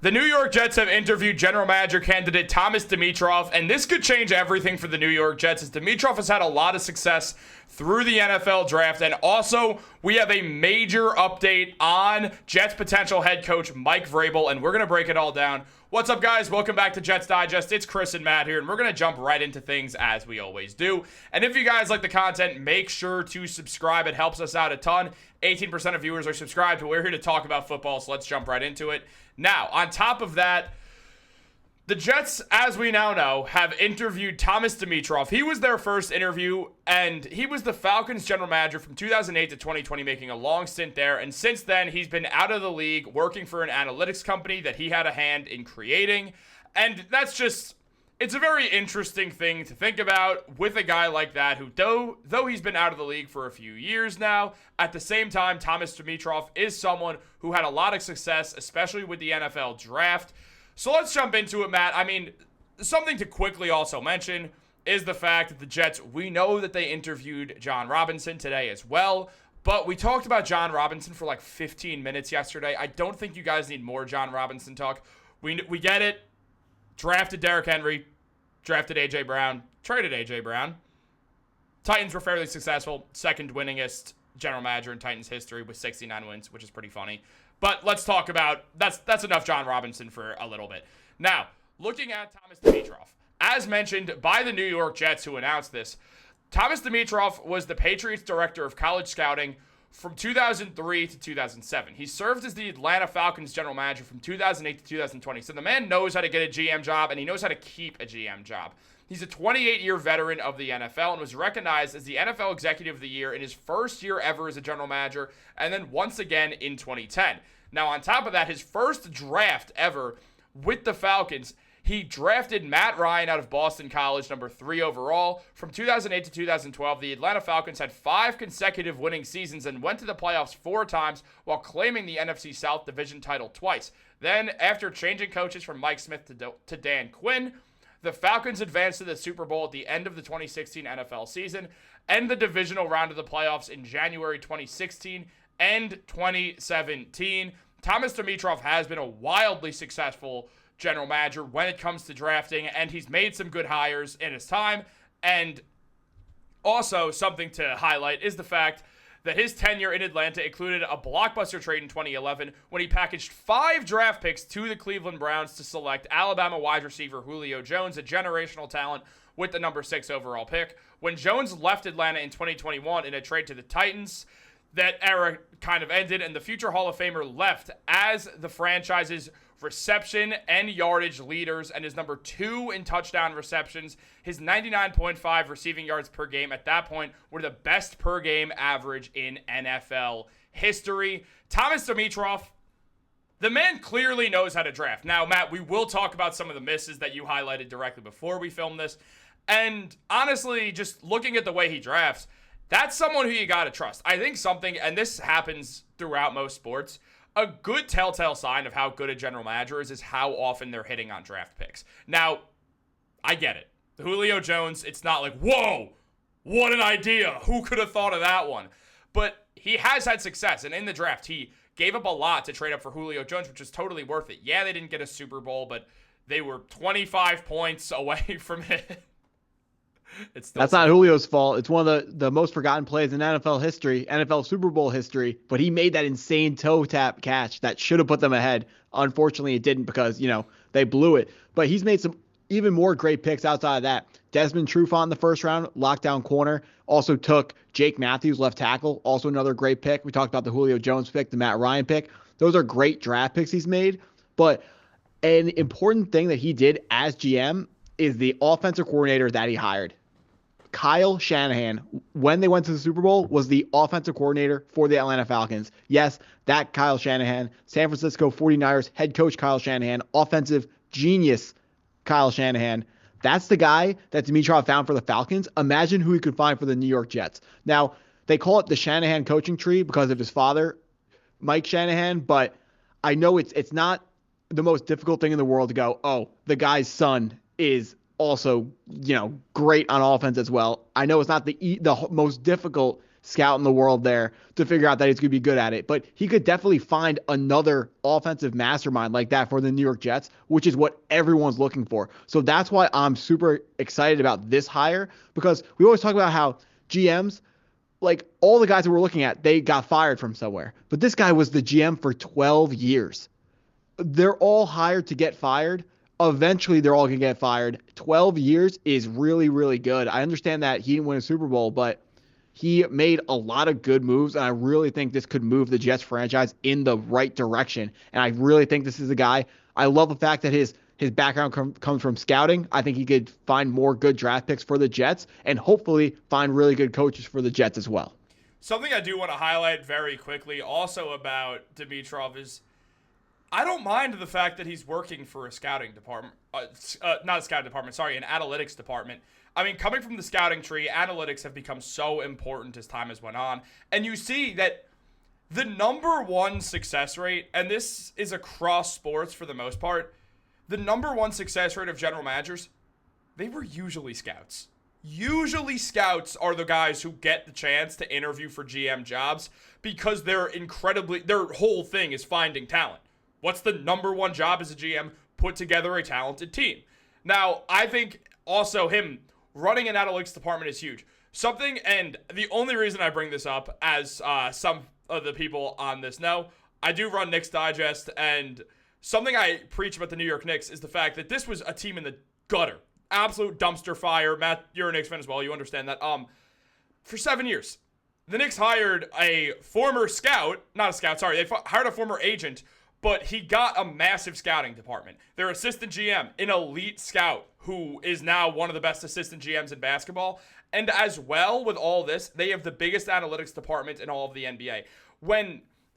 The New York Jets have interviewed general manager candidate Thomas Dimitroff, and this could change everything for the New York Jets, as Dimitroff has had a lot of success through the NFL draft. And also, we have a major update on Jets potential head coach Mike Vrabel, and we're going to break it all down. What's up, guys? Welcome back to Jets Digest. It's Chris and Matt here, and we're going to jump right into things as we always do. And if you guys like the content, make sure to subscribe. It helps us out a ton. 18% of viewers are subscribed, but we're here to talk about football, so let's jump right into it. Now, on top of that, the Jets, as we now know, have interviewed Thomas Dimitroff. He was their first interview, and he was the Falcons general manager from 2008 to 2020, making a long stint there. And since then, he's been out of the league, working for an analytics company that he had a hand in creating. And that's just, it's a very interesting thing to think about with a guy like that, who, though he's been out of the league for a few years now, at the same time, Thomas Dimitroff is someone who had a lot of success, especially with the NFL draft. So let's jump into it, Matt. I mean, something to quickly also mention is the fact that the Jets, we know that they interviewed John Robinson today as well, but we talked about John Robinson for like 15 minutes yesterday. I don't think you guys need more John Robinson talk. We get it. Drafted Derrick Henry, drafted A.J. Brown, traded A.J. Brown. Titans were fairly successful, second winningest general manager in Titans history with 69 wins, which is pretty funny. But let's talk about, that's enough John Robinson for a little bit. Now, looking at Thomas Dimitroff, as mentioned by the New York Jets who announced this, Thomas Dimitroff was the Patriots director of college scouting from 2003 to 2007. He served as the Atlanta Falcons general manager from 2008 to 2020. So the man knows how to get a GM job, and he knows how to keep a GM job. He's a 28-year veteran of the NFL and was recognized as the NFL Executive of the Year in his first year ever as a general manager, and then once again in 2010. Now, on top of that, his first draft ever with the Falcons, he drafted Matt Ryan out of Boston College, number 3 overall. From 2008 to 2012, the Atlanta Falcons had 5 consecutive winning seasons and went to the playoffs 4 times while claiming the NFC South division title twice. Then, after changing coaches from Mike Smith to Dan Quinn, the Falcons advanced to the Super Bowl at the end of the 2016 NFL season and the divisional round of the playoffs in January 2016 and 2017. Thomas Dimitroff has been a wildly successful general manager when it comes to drafting, and he's made some good hires in his time. And also, something to highlight is the fact that his tenure in Atlanta included a blockbuster trade in 2011 when he packaged 5 draft picks to the Cleveland Browns to select Alabama wide receiver Julio Jones, a generational talent, with the number 6 overall pick. When Jones left Atlanta in 2021 in a trade to the Titans, that era kind of ended, and the future Hall of Famer left as the franchise's reception and yardage leaders and is number 2 in touchdown receptions. His 99.5 receiving yards per game at that point were the best per game average in NFL history. Thomas Dimitroff, the man clearly knows how to draft. Now, Matt, we will talk about some of the misses that you highlighted directly before we filmed this. And honestly, just looking at the way he drafts, that's someone who you got to trust. I think something, and this happens throughout most sports, a good telltale sign of how good a general manager is how often they're hitting on draft picks. Now, I get it. Julio Jones, it's not like, whoa, what an idea. Who could have thought of that one? But he has had success, and in the draft, he gave up a lot to trade up for Julio Jones, which is totally worth it. Yeah, they didn't get a Super Bowl, but they were 25 points away from it. That's not Julio's fault. It's one of the most forgotten plays in NFL history, NFL Super Bowl history, but he made that insane toe tap catch that should have put them ahead. Unfortunately, it didn't because, they blew it. But he's made some even more great picks outside of that. Desmond Trufant in the first round, lockdown corner. Also took Jake Matthews, left tackle, also another great pick. We talked about the Julio Jones pick, the Matt Ryan pick. Those are great draft picks he's made. But an important thing that he did as GM is the offensive coordinator that he hired. Kyle Shanahan, when they went to the Super Bowl, was the offensive coordinator for the Atlanta Falcons. Yes, that Kyle Shanahan, San Francisco 49ers head coach Kyle Shanahan, offensive genius Kyle Shanahan. That's the guy that Dimitroff found for the Falcons. Imagine who he could find for the New York Jets. Now, they call it the Shanahan coaching tree because of his father, Mike Shanahan, but I know it's not the most difficult thing in the world to go, oh, the guy's son is also, great on offense as well. I know it's not the most difficult scout in the world there to figure out that he's going to be good at it. But he could definitely find another offensive mastermind like that for the New York Jets, which is what everyone's looking for. So that's why I'm super excited about this hire, because we always talk about how GMs, like all the guys that we're looking at, they got fired from somewhere. But this guy was the GM for 12 years. They're all hired to get fired. Eventually, they're all going to get fired. 12 years is really, really good. I understand that he didn't win a Super Bowl, but he made a lot of good moves, and I really think this could move the Jets franchise in the right direction. And I really think this is a guy. I love the fact that his background comes from scouting. I think he could find more good draft picks for the Jets and hopefully find really good coaches for the Jets as well. Something I do want to highlight very quickly also about Dimitroff is I don't mind the fact that he's working for a scouting department, not a scouting department, sorry, an analytics department. I mean, coming from the scouting tree, analytics have become so important as time has went on. And you see that the number one success rate, and this is across sports for the most part, the number one success rate of general managers, they were usually scouts. Usually scouts are the guys who get the chance to interview for GM jobs because their whole thing is finding talent. What's the number one job as a GM? Put together a talented team. Now, I think also him running an analytics department is huge. Something, and the only reason I bring this up, as some of the people on this know, I do run Knicks Digest, and something I preach about the New York Knicks is the fact that this was a team in the gutter. Absolute dumpster fire. Matt, you're a Knicks fan as well. You understand that. For 7 years, the Knicks hired a former scout, not a scout, sorry, they hired a former agent, but he got a massive scouting department. Their assistant GM, an elite scout, who is now one of the best assistant GMs in basketball. And as well with all this, they have the biggest analytics department in all of the NBA.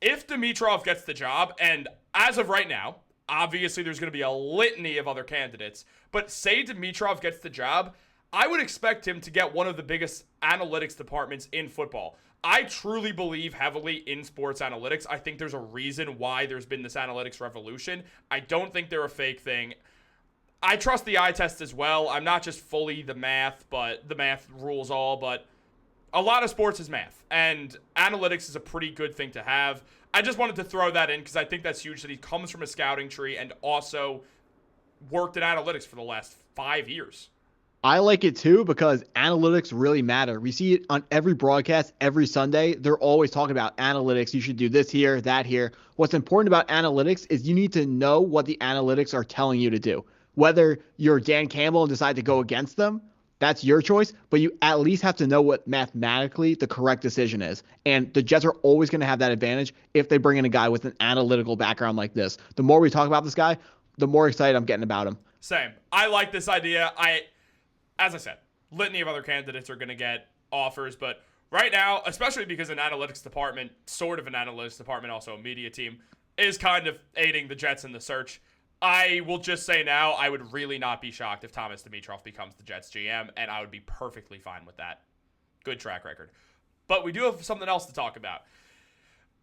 If Dimitroff gets the job, and as of right now, obviously there's going to be a litany of other candidates, but say Dimitroff gets the job, I would expect him to get one of the biggest analytics departments in football. I truly believe heavily in sports analytics. I think there's a reason why there's been this analytics revolution. I don't think they're a fake thing. I trust the eye test as well. I'm not just fully the math, but the math rules all, but a lot of sports is math, and analytics is a pretty good thing to have. I just wanted to throw that in because I think that's huge that he comes from a scouting tree and also worked in analytics for the last 5 years. I like it too because analytics really matter. We see it on every broadcast every Sunday. They're always talking about analytics. You should do this here, that here. What's important about analytics is you need to know what the analytics are telling you to do. Whether you're Dan Campbell and decide to go against them, that's your choice, but you at least have to know what mathematically the correct decision is. And the Jets are always going to have that advantage if they bring in a guy with an analytical background like this. The more we talk about this guy, the more excited I'm getting about him. Same. I like this idea. As I said, litany of other candidates are going to get offers, but right now, especially because an analytics department, sort of an analytics department, also a media team, is kind of aiding the Jets in the search, I will just say now, I would really not be shocked if Thomas Dimitroff becomes the Jets GM, and I would be perfectly fine with that. Good track record. But we do have something else to talk about.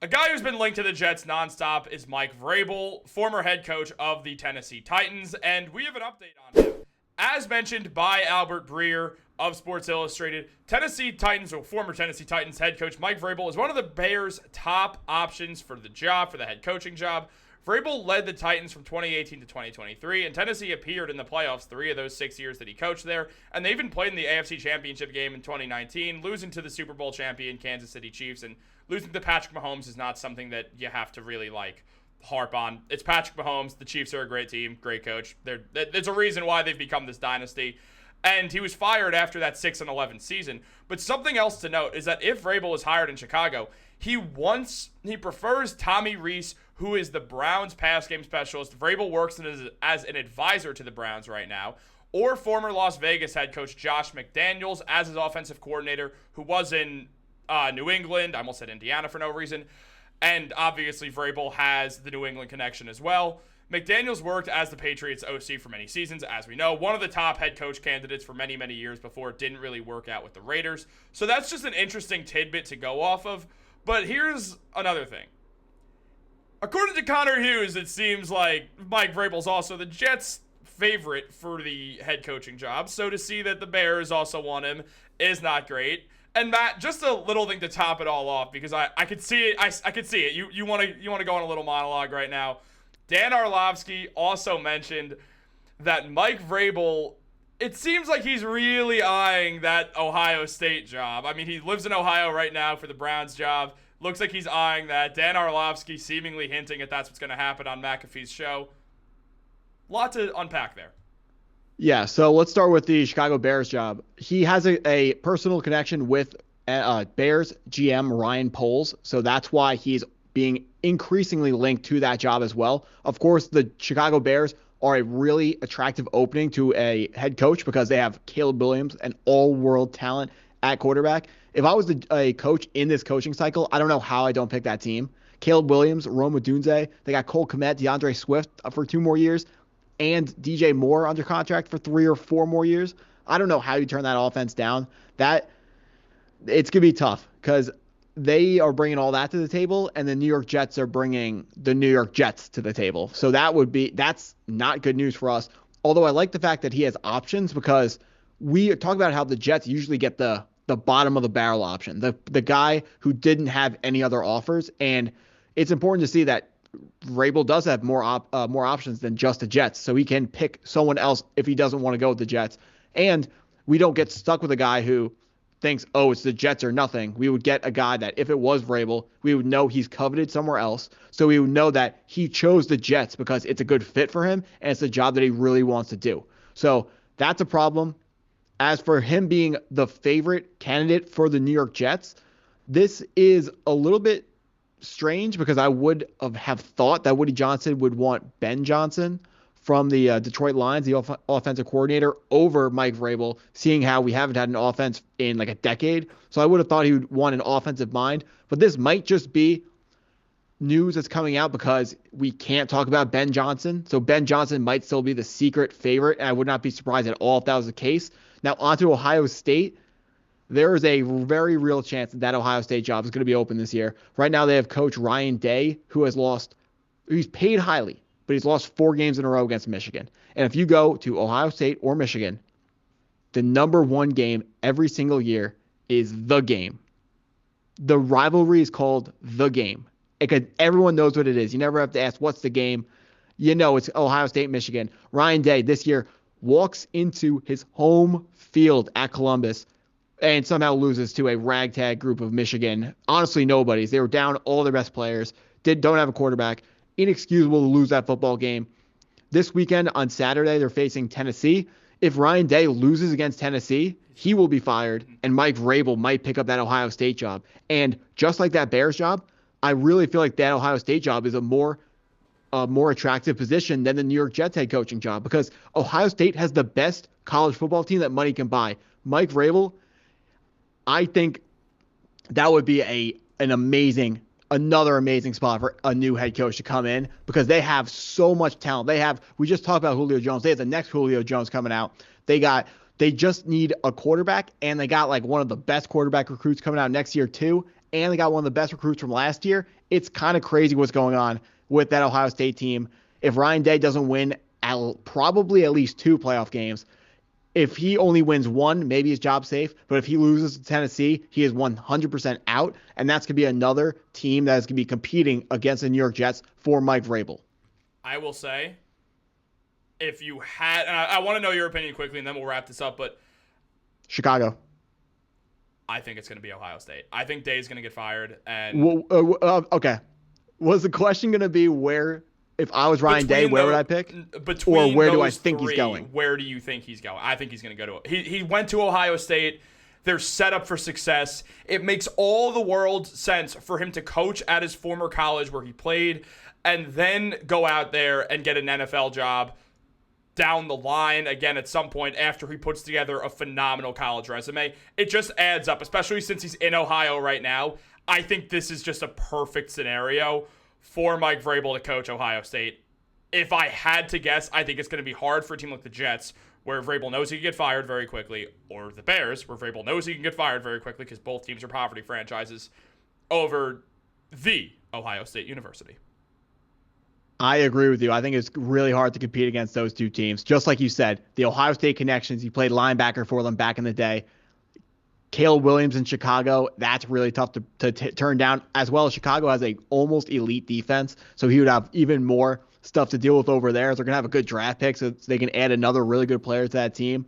A guy who's been linked to the Jets nonstop is Mike Vrabel, former head coach of the Tennessee Titans, and we have an update on him. As mentioned by Albert Breer of Sports Illustrated, former Tennessee Titans head coach Mike Vrabel is one of the Bears' top options for the head coaching job. Vrabel led the Titans from 2018 to 2023, and Tennessee appeared in the playoffs 3 of those 6 years that he coached there, and they even played in the AFC Championship game in 2019, losing to the Super Bowl champion Kansas City Chiefs, and losing to Patrick Mahomes is not something that you have to really, harp on. It's Patrick Mahomes. The Chiefs are a great team, great coach. There's a reason why they've become this dynasty, and he was fired after that 6-11 season. But something else to note is that if Vrabel is hired in Chicago, he prefers Tommy Rees, who is the Browns pass game specialist. Vrabel works as an advisor to the Browns right now, or former Las Vegas head coach Josh McDaniels as his offensive coordinator, who was in New England. I almost said Indiana for no reason. And obviously Vrabel has the New England connection as well. McDaniels worked as the Patriots OC for many seasons, as we know. One of the top head coach candidates for many, many years before it didn't really work out with the Raiders. So that's just an interesting tidbit to go off of. But here's another thing. According to Connor Hughes, it seems like Mike Vrabel's also the Jets' favorite for the head coaching job. So to see that the Bears also want him is not great. And Matt, just a little thing to top it all off, because I could see it. I could see it. You want to go on a little monologue right now. Dan Orlovsky also mentioned that Mike Vrabel, it seems like he's really eyeing that Ohio State job. I mean, he lives in Ohio right now for the Browns job. Looks like he's eyeing that. Dan Orlovsky seemingly hinting at that's what's going to happen on McAfee's show. Lot to unpack there. Yeah, so let's start with the Chicago Bears job. He has a personal connection with Bears GM Ryan Poles, so that's why he's being increasingly linked to that job as well. Of course, the Chicago Bears are a really attractive opening to a head coach because they have Caleb Williams, an all-world talent at quarterback. If I was a coach in this coaching cycle, I don't know how I don't pick that team. Caleb Williams, Rome Odunze, they got Cole Kmet, DeAndre Swift for 2 more years, and DJ Moore under contract for 3 or 4 more years. I don't know how you turn that offense down. It's going to be tough because they are bringing all that to the table, and the New York Jets are bringing the New York Jets to the table. So that's not good news for us. Although I like the fact that he has options, because we talk about how the Jets usually get the bottom of the barrel option, the guy who didn't have any other offers. And it's important to see that Vrabel does have more options than just the Jets, so he can pick someone else if he doesn't want to go with the Jets. And we don't get stuck with a guy who thinks, oh, it's the Jets or nothing. We would get a guy that if it was Vrabel, we would know he's coveted somewhere else. So we would know that he chose the Jets because it's a good fit for him and it's a job that he really wants to do. So that's a problem. As for him being the favorite candidate for the New York Jets, this is a little bit strange because I would have thought that Woody Johnson would want Ben Johnson from the Detroit Lions, the offensive coordinator, over Mike Vrabel, seeing how we haven't had an offense in like a decade. So I would have thought he would want an offensive mind. But this might just be news that's coming out because we can't talk about Ben Johnson. So Ben Johnson might still be the secret favorite, and I would not be surprised at all if that was the case. Now, onto Ohio State. There is a very real chance that Ohio State job is going to be open this year. Right now, they have coach Ryan Day, who he's paid highly, but he's lost 4 games in a row against Michigan. And if you go to Ohio State or Michigan, the number 1 game every single year is the game. The rivalry is called the game. Everyone knows what it is. You never have to ask, what's the game? You know it's Ohio State, Michigan. Ryan Day this year walks into his home field at Columbus and somehow loses to a ragtag group of Michigan. Honestly, nobody's. They were down all their best players. Don't have a quarterback. Inexcusable to lose that football game. This weekend on Saturday, they're facing Tennessee. If Ryan Day loses against Tennessee, he will be fired, and Mike Vrabel might pick up that Ohio State job. And just like that Bears job, I really feel like that Ohio State job is a more attractive position than the New York Jets head coaching job, because Ohio State has the best college football team that money can buy. Mike Vrabel, I think that would be another amazing spot for a new head coach to come in, because they have so much talent. We just talked about Julio Jones. They have the next Julio Jones coming out. They just need a quarterback, and they got like one of the best quarterback recruits coming out next year too. And they got one of the best recruits from last year. It's kind of crazy what's going on with that Ohio State team. If Ryan Day doesn't win probably at least 2 playoff games, if he only wins 1, maybe his job's safe. But if he loses to Tennessee, he is 100% out. And that's going to be another team that is going to be competing against the New York Jets for Mike Vrabel. I will say, if you had, and I want to know your opinion quickly, and then we'll wrap this up, but Chicago. I think it's going to be Ohio State. I think Day's going to get fired. And okay. Was the question going to be if I was Ryan Day, where would I pick? Or where do I think he's going? Where do you think he's going? I think he's going to go to. He went to Ohio State. They're set up for success. It makes all the world sense for him to coach at his former college where he played, and then go out there and get an NFL job down the line again at some point after he puts together a phenomenal college resume. It just adds up, especially since he's in Ohio right now. I think this is just a perfect scenario for Mike Vrabel to coach Ohio State. If I had to guess, I think it's going to be hard for a team like the Jets, where Vrabel knows he can get fired very quickly, or the Bears, where Vrabel knows he can get fired very quickly because both teams are poverty franchises, over the Ohio State University. I agree with you. I think it's really hard to compete against those 2 teams. Just like you said, the Ohio State connections, he played linebacker for them back in the day. Caleb Williams in Chicago, that's really tough to turn down, as well as Chicago has a almost elite defense, so he would have even more stuff to deal with over there. So they're going to have a good draft pick, so they can add another really good player to that team.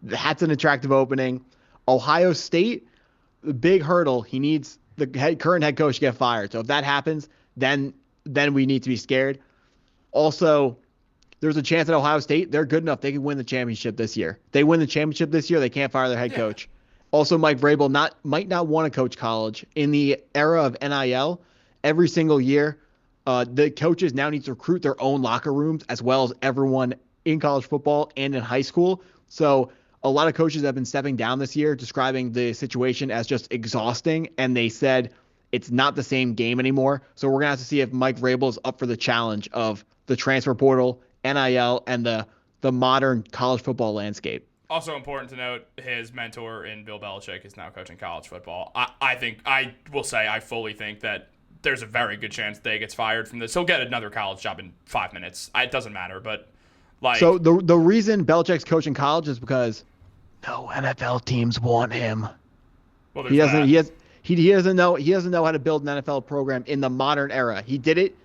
That's an attractive opening. Ohio State, the big hurdle, he needs the current head coach to get fired. So if that happens, then we need to be scared. Also, there's a chance at Ohio State, they're good enough, they can win the championship this year. They win the championship this year, they can't fire their head coach. Also, Mike Vrabel might not want to coach college. In the era of NIL, every single year, the coaches now need to recruit their own locker rooms as well as everyone in college football and in high school. So a lot of coaches have been stepping down this year, describing the situation as just exhausting, and they said it's not the same game anymore. So we're going to have to see if Mike Vrabel is up for the challenge of the transfer portal, NIL, and the modern college football landscape. Also important to note, his mentor in Bill Belichick is now coaching college football. I fully think that there's a very good chance Day gets fired from this. He'll get another college job in 5 minutes. It doesn't matter, but So the reason Belichick's coaching college is because no NFL teams want him. Well, he doesn't know how to build an NFL program in the modern era. He did it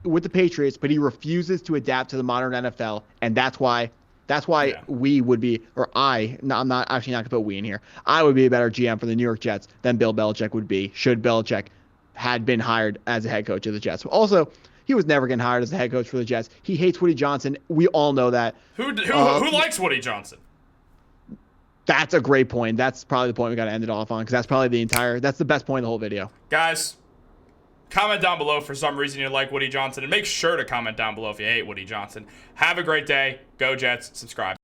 with the Patriots, but he refuses to adapt to the modern NFL, and that's why we would be, or I'm not actually not going to put we in here. I would be a better GM for the New York Jets than Bill Belichick would be should Belichick had been hired as a head coach of the Jets. Also, he was never getting hired as the head coach for the Jets. He hates Woody Johnson. We all know that. Who likes Woody Johnson? That's a great point. That's probably the point we got to end it off on, because that's probably that's the best point of the whole video. Guys, comment down below for some reason you like Woody Johnson, and make sure to comment down below if you hate Woody Johnson. Have a great day. Go Jets. Subscribe.